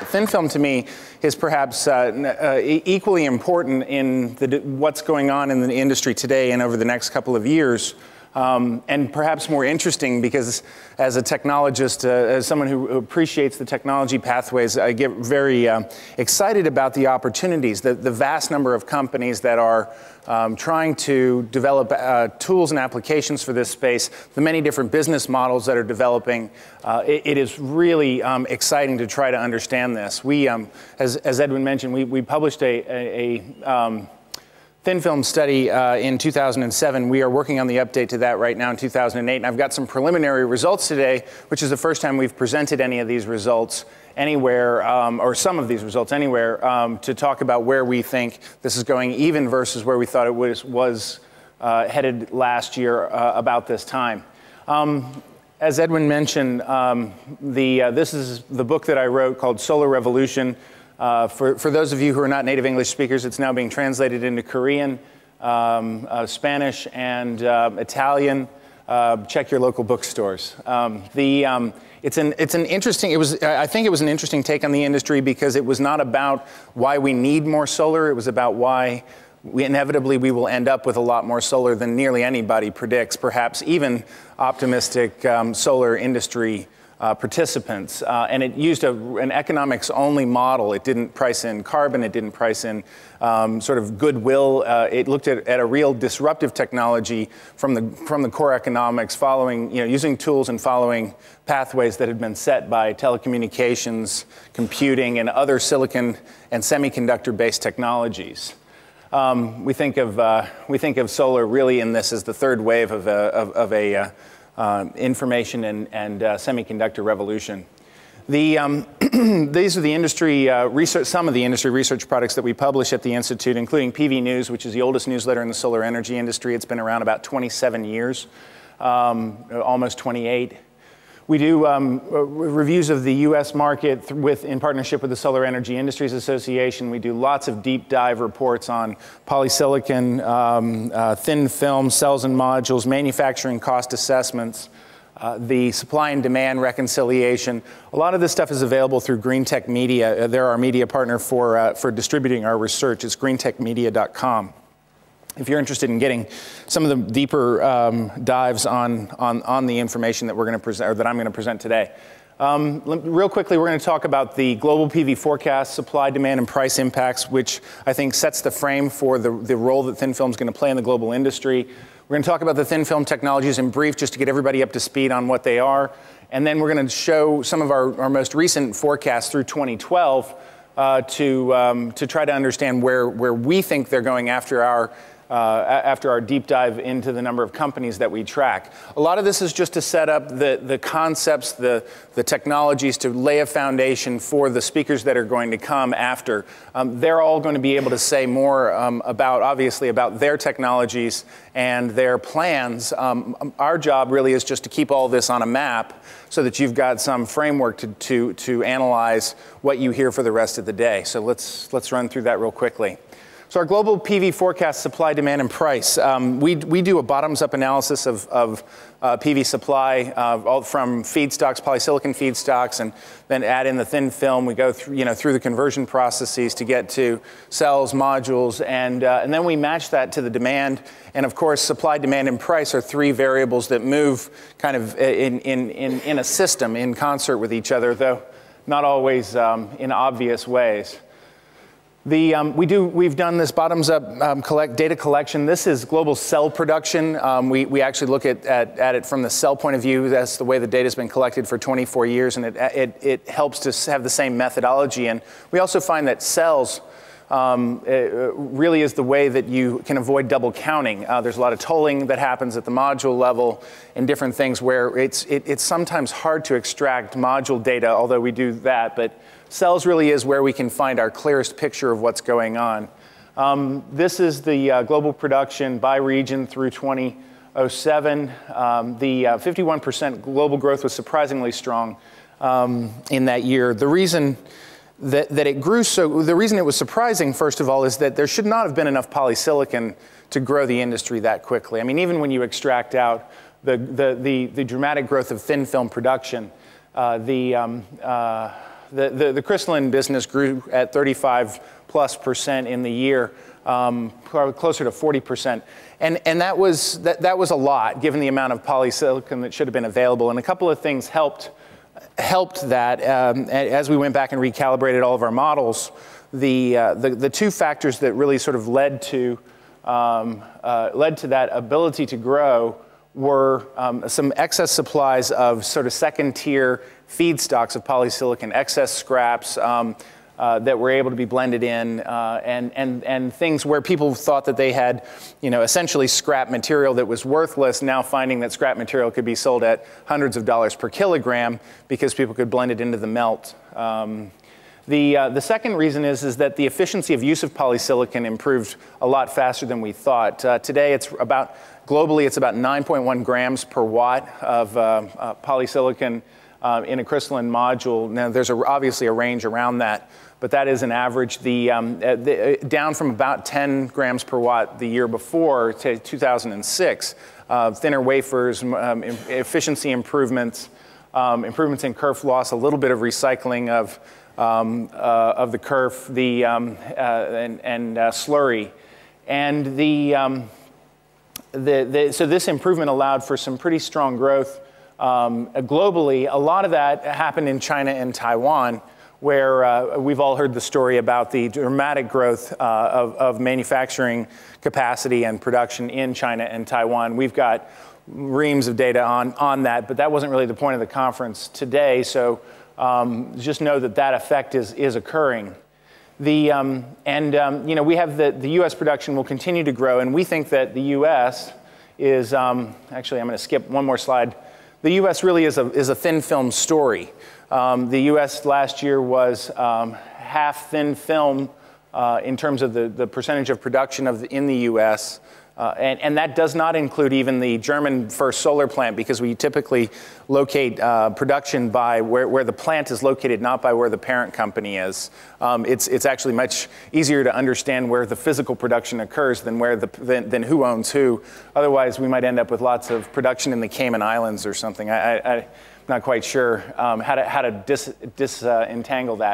Thin film, to me, is perhaps equally important in what's going on in the industry today and over the next couple of years. And perhaps more interesting because as a technologist, as someone who appreciates the technology pathways, I get very excited about the opportunities, the vast number of companies that are trying to develop tools and applications for this space, the many different business models that are developing. It is really exciting to try to understand this. We, as Edwin mentioned, we published a thin film study in 2007. We are working on the update to that right now in 2008, and I've got some preliminary results today, which is the first time we've presented any of these results anywhere, or some of these results anywhere, to talk about where we think this is going, even versus where we thought it was headed last year about this time. As Edwin mentioned, this is the book that I wrote called Solar Revolution. For those of you who are not native English speakers, it's now being translated into Korean, Spanish, and Italian. Check your local bookstores. It's an interesting. I think it was an interesting take on the industry because it was not about why we need more solar. It was about why inevitably we will end up with a lot more solar than nearly anybody predicts. Perhaps even optimistic solar industry participants, and it used an economics-only model. It didn't price in carbon. It didn't price in sort of goodwill. It looked at a real disruptive technology from the core economics, following, using tools and following pathways that had been set by telecommunications, computing, and other silicon and semiconductor-based technologies. We think of solar really in this as the third wave of a information and semiconductor revolution. These are the industry research, some of the industry research products that we publish at the Institute, including PV News, which is the oldest newsletter in the solar energy industry. It's been around about 27 years, almost 28. We do reviews of the U.S. market in partnership with the Solar Energy Industries Association. We do lots of deep dive reports on polysilicon, thin film, cells and modules, manufacturing cost assessments, the supply and demand reconciliation. A lot of this stuff is available through Green Tech Media. They're our media partner for distributing our research. It's greentechmedia.com. If you're interested in getting some of the deeper dives on the information that we're going to present, or that I'm going to present today. Real quickly, we're going to talk about the global PV forecast, supply, demand, and price impacts, which I think sets the frame for the role that thin film is going to play in the global industry. We're going to talk about the thin film technologies in brief, just to get everybody up to speed on what they are. And then we're going to show some of our most recent forecasts through 2012 to try to understand where we think they're going after our deep dive into the number of companies that we track. A lot of this is just to set up the concepts, the technologies, to lay a foundation for the speakers that are going to come after. They're all going to be able to say more obviously about their technologies and their plans. Our job really is just to keep all this on a map so that you've got some framework to analyze what you hear for the rest of the day. So let's run through that real quickly. So our global PV forecast, supply, demand, and price. We do a bottoms-up analysis of PV supply, all from feedstocks, polysilicon feedstocks, and then add in the thin film. We go through the conversion processes to get to cells, modules, and then we match that to the demand. And of course, supply, demand, and price are three variables that move kind of in a system in concert with each other, though not always in obvious ways. We've done this bottoms-up data collection. This is global cell production. We actually look at it from the cell point of view. That's the way the data's been collected for 24 years, and it helps to have the same methodology. And we also find that cells really is the way that you can avoid double counting. There's a lot of tolling that happens at the module level and different things where it's sometimes hard to extract module data, although we do that. But cells really is where we can find our clearest picture of what's going on. This is the global production by region through 2007. The 51% global growth was surprisingly strong in that year. The reason that it grew the reason it was surprising, first of all, is that there should not have been enough polysilicon to grow the industry that quickly. I mean, even when you extract out the dramatic growth of thin film production, the the crystalline business grew at 35+% in the year, probably closer to 40%. And that was a lot, given the amount of polysilicon that should have been available. And a couple of things helped that. As we went back and recalibrated all of our models, the two factors that really sort of led to that ability to grow were some excess supplies of sort of second-tier feedstocks of polysilicon, excess scraps that were able to be blended in, and things where people thought that they had, essentially scrap material that was worthless, now finding that scrap material could be sold at hundreds of dollars per kilogram because people could blend it into the melt. The second reason is that the efficiency of use of polysilicon improved a lot faster than we thought. Today, globally, it's about 9.1 grams per watt of polysilicon in a crystalline module. Now, there's obviously a range around that, but that is an average. Down from about 10 grams per watt the year before to 2006. Thinner wafers, efficiency improvements, improvements in kerf loss, a little bit of recycling of the kerf, and slurry, and so this improvement allowed for some pretty strong growth globally. A lot of that happened in China and Taiwan, where we've all heard the story about the dramatic growth of manufacturing capacity and production in China and Taiwan. We've got reams of data on that, but that wasn't really the point of the conference today. So just know that effect is occurring. We have the U.S. production will continue to grow, and we think that the U.S. is actually, I'm going to skip one more slide. The U.S. really is a thin film story. The U.S. last year was half thin film in terms of the percentage of production in the U.S. And that does not include even the German first solar plant, because we typically locate production by where the plant is located, not by where the parent company is. It's actually much easier to understand where the physical production occurs than than who owns who. Otherwise, we might end up with lots of production in the Cayman Islands or something. I'm not quite sure how to disentangle that.